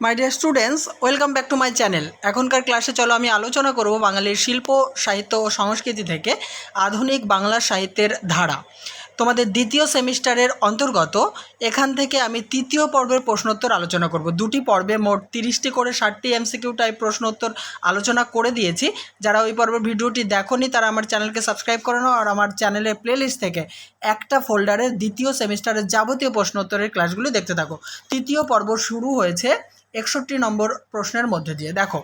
My dear students, welcome back to my channel. এখনকার ক্লাসে চলো আমি আলোচনা করব বাঙালির শিল্প, সাহিত্য ও সংস্কৃতি থেকে আধুনিক বাংলা সাহিত্যের ধারা। তোমাদের দ্বিতীয় সেমিস্টারের অন্তর্গত এখান থেকে আমি তৃতীয় পর্বের প্রশ্নোত্তর আলোচনা করব। দুটি পর্বে মোট 30টি করে 60টি এমসিকিউ টাইপ প্রশ্নোত্তর আলোচনা করে দিয়েছি। যারা ওই পর্বের ভিডিওটি দেখোনি তারা আমার চ্যানেলকে সাবস্ক্রাইব করে নাও, আর আমার চ্যানেলের প্লেলিস্ট থেকে একটা ফোল্ডারে দ্বিতীয় সেমিস্টারের যাবতীয় প্রশ্নোত্তরের ক্লাসগুলি দেখতে থাকো। তৃতীয় পর্ব শুরু হয়েছে 61 নম্বর প্রশ্নের মধ্যে দিয়ে। দেখো,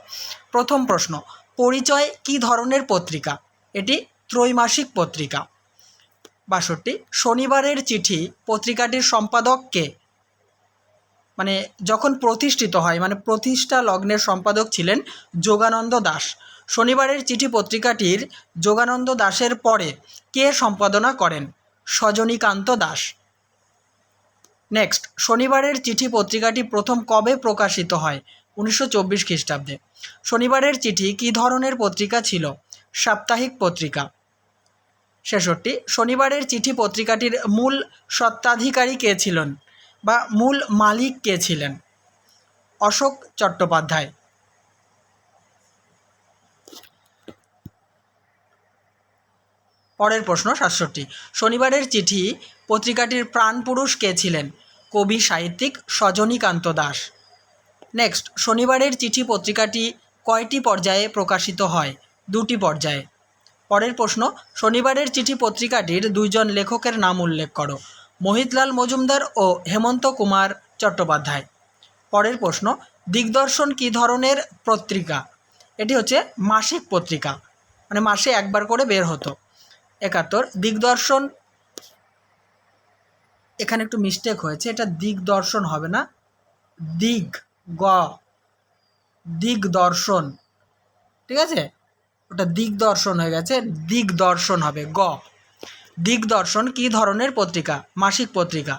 প্রথম প্রশ্ন, পরিচয় কী ধরনের পত্রিকা? এটি ত্রৈমাসিক পত্রিকা। 62, শনিবারের চিঠি পত্রিকাটির সম্পাদক কে? মানে যখন প্রতিষ্ঠিত হয়, মানে প্রতিষ্ঠা লগ্নের সম্পাদক ছিলেন যোগানন্দ দাস। শনিবারের চিঠি পত্রিকাটির যোগানন্দ দাসের পরে কে সম্পাদনা করেন? সজনীকান্ত দাস। নেক্সট, শনিবারের চিঠি পত্রিকাটি প্রথম কবে প্রকাশিত হয়? 1924 খ্রিস্টাব্দে। শনিবারের চিঠি কী ধরনের পত্রিকা ছিল? সাপ্তাহিক পত্রিকা। 66, শনিবারের চিঠি পত্রিকাটির মূল স্বত্বাধিকারী কে ছিলেন বা মূল মালিক কে ছিলেন? অশোক চট্টোপাধ্যায়। পরের প্রশ্ন 67, শনিবারের চিঠি পত্রিকাটির প্রাণপুরুষ কে ছিলেন? কবি সাহিত্যিক সজনীকান্ত দাস। নেক্সট, শনিবারের চিঠি পত্রিকাটি কয়টি পর্যায়ে প্রকাশিত হয়? 2টি পর্যায়ে। পরের প্রশ্ন, শনিবারের চিঠি পত্রিকাটির দুইজন লেখকের নাম উল্লেখ করো। মোহিতলাল মজুমদার ও হেমন্ত কুমার চট্টোপাধ্যায়। পরের প্রশ্ন, দিগদর্শন কী ধরনের পত্রিকা? এটি হচ্ছে মাসিক পত্রিকা, মানে মাসে একবার করে বের হতো। 71, দিগদর্শন, এখানে একটু মিস্টেক হয়েছে, এটা দিগদর্শন হবে না, দিগদর্শন, ঠিক আছে? ওটা দিগদর্শন হয়ে গেছে, দিগদর্শন হবে গ। দিগদর্শন কী ধরনের পত্রিকা? মাসিক পত্রিকা।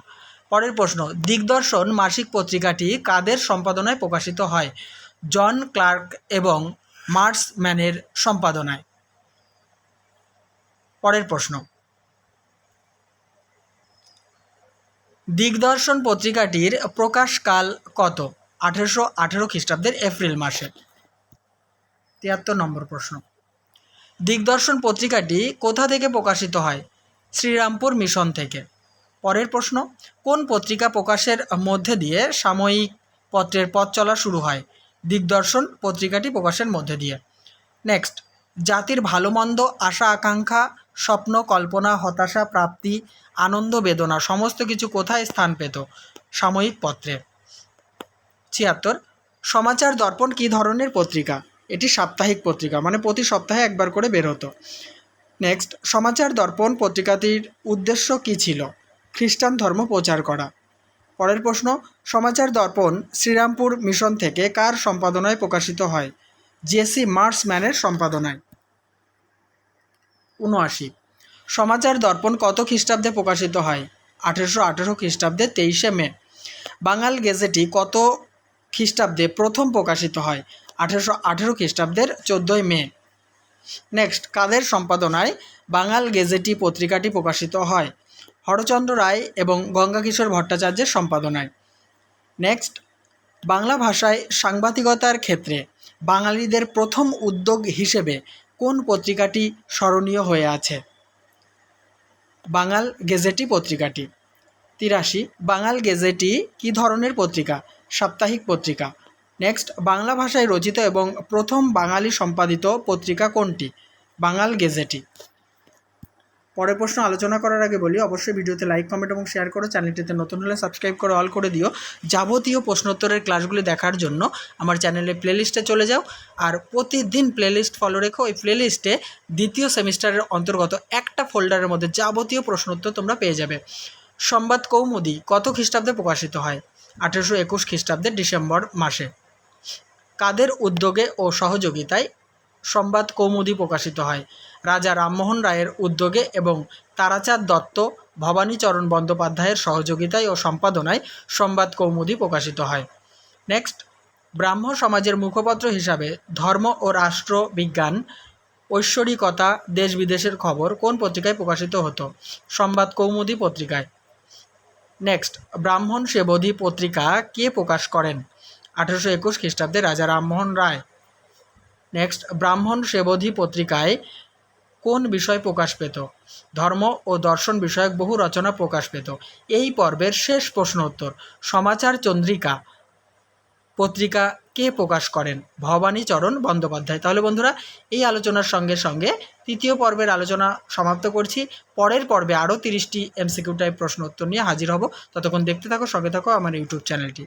পরের প্রশ্ন, দিগদর্শন মাসিক পত্রিকাটি কাদের সম্পাদনায় প্রকাশিত হয়? জন ক্লার্ক এবং মার্সম্যানের সম্পাদনায়। পরের প্রশ্ন, দিগদর্শন পত্রিকাটির প্রকাশকাল কত? 1818 খ্রিস্টাব্দের এপ্রিল মাসে। 73 নম্বর প্রশ্ন, দিগদর্শন পত্রিকাটি কোথা থেকে প্রকাশিত হয়? শ্রীরামপুর মিশন থেকে। পরের প্রশ্ন, কোন পত্রিকা প্রকাশের মধ্যে দিয়ে সাময়িক পত্রের পথ চলা শুরু হয়? দিগদর্শন পত্রিকাটি প্রকাশের মধ্যে দিয়ে। নেক্সট, জাতির ভালো মন্দ, আশা আকাঙ্ক্ষা, স্বপ্ন কল্পনা, হতাশা প্রাপ্তি, আনন্দ বেদনা সমস্ত কিছু কোথায় স্থান পেত? সাময়িক পত্রে। 76, সমাচার দর্পণ কী ধরনের পত্রিকা? এটি সাপ্তাহিক পত্রিকা, মানে প্রতি সপ্তাহে একবার করে বের হতো। নেক্সট, সমাচার দর্পণ পত্রিকাটির উদ্দেশ্য কী ছিল? খ্রিস্টান ধর্ম প্রচার করা। পরের প্রশ্ন, সমাচার দর্পণ শ্রীরামপুর মিশন থেকে কার সম্পাদনায় প্রকাশিত হয়? জেসি মার্সম্যানের সম্পাদনায়। 79, সমাচার দর্পণ কত খ্রিস্টাব্দে প্রকাশিত হয়? 1818 খ্রিস্টাব্দে 23শে মে। বাঙাল গেজেটি কত খ্রিস্টাব্দে প্রথম প্রকাশিত হয়? 1818 খ্রিস্টাব্দের 14ই মে। নেক্সট, কাদের সম্পাদনায় বাঙাল গেজেটি পত্রিকাটি প্রকাশিত হয়? হরচন্দ্র রায় এবং গঙ্গাকিশোর ভট্টাচার্যের সম্পাদনায়। নেক্সট, বাংলা ভাষায় সাংবাদিকতার ক্ষেত্রে বাঙালিদের প্রথম উদ্যোগ হিসেবে কোন পত্রিকাটি স্মরণীয় হয়ে আছে? বাঙাল গেজেটি পত্রিকাটি। 83, বাঙাল গেজেটি কী ধরনের পত্রিকা? সাপ্তাহিক পত্রিকা। নেক্সট, বাংলা ভাষায় রচিত এবং প্রথম বাঙালি সম্পাদিত পত্রিকা কোনটি? বাঙাল গেজেটি। পরের প্রশ্ন আলোচনা করার আগে বলি, অবশ্যই ভিডিওতে লাইক কমেন্ট এবং শেয়ার করো। চ্যানেলটিতে নতুন হলে সাবস্ক্রাইব করে অল করে দিও। যাবতীয় প্রশ্নোত্তরের ক্লাসগুলি দেখার জন্য আমার চ্যানেলের প্লেলিস্টে চলে যাও, আর প্রতিদিন প্লেলিস্ট ফলো রেখো। ওই প্লেলিস্টে দ্বিতীয় সেমিস্টারের অন্তর্গত একটা ফোল্ডারের মধ্যে যাবতীয় প্রশ্নোত্তর তোমরা পেয়ে যাবে। সংবাদ কৌমুদী কত খ্রিস্টাব্দে প্রকাশিত হয়? 1821 খ্রিস্টাব্দের ডিসেম্বর মাসে। কাদের উদ্যোগে ও সহযোগিতায় সংবাদ কৌমুদী প্রকাশিত হয়? রাজা রামমোহন রায়ের উদ্যোগে এবং তারাচাঁদ দত্ত, ভবানীচরণ বন্দ্যোপাধ্যায়ের সহযোগিতায় ও সম্পাদনায় সংবাদ কৌমুদী প্রকাশিত হয়। নেক্সট, ব্রাহ্ম সমাজের মুখপত্র হিসাবে ধর্ম ও রাষ্ট্রবিজ্ঞান, ঐশ্বরিকতা, দেশ বিদেশের খবর কোন পত্রিকায় প্রকাশিত হতো? সংবাদ কৌমুদী পত্রিকায়। নেক্সট, ব্রাহ্মণ সেবধী পত্রিকা কে প্রকাশ করেন? 1821 খ্রিস্টাব্দে রাজা রামমোহন রায়। নেক্সট, ব্রাহ্মণ সেবধি পত্রিকায় কোন বিষয় প্রকাশ পেত? ধর্ম ও দর্শন বিষয়ক বহু রচনা প্রকাশ পেত। এই পর্বের শেষ প্রশ্ন উত্তর, সমাচার চন্দ্রিকা পত্রিকা কে প্রকাশ করেন? ভবানীচরণ বন্দ্যোপাধ্যায়। তাহলে বন্ধুরা, এই আলোচনার সঙ্গে সঙ্গে তৃতীয় পর্বের আলোচনা সমাপ্ত করছি। পরের পর্বে আরও 30টি MCQ টাইপ প্রশ্ন উত্তর নিয়ে হাজির হব। ততক্ষণ দেখতে থাকো, সঙ্গে থাকো আমার ইউটিউব চ্যানেলটি।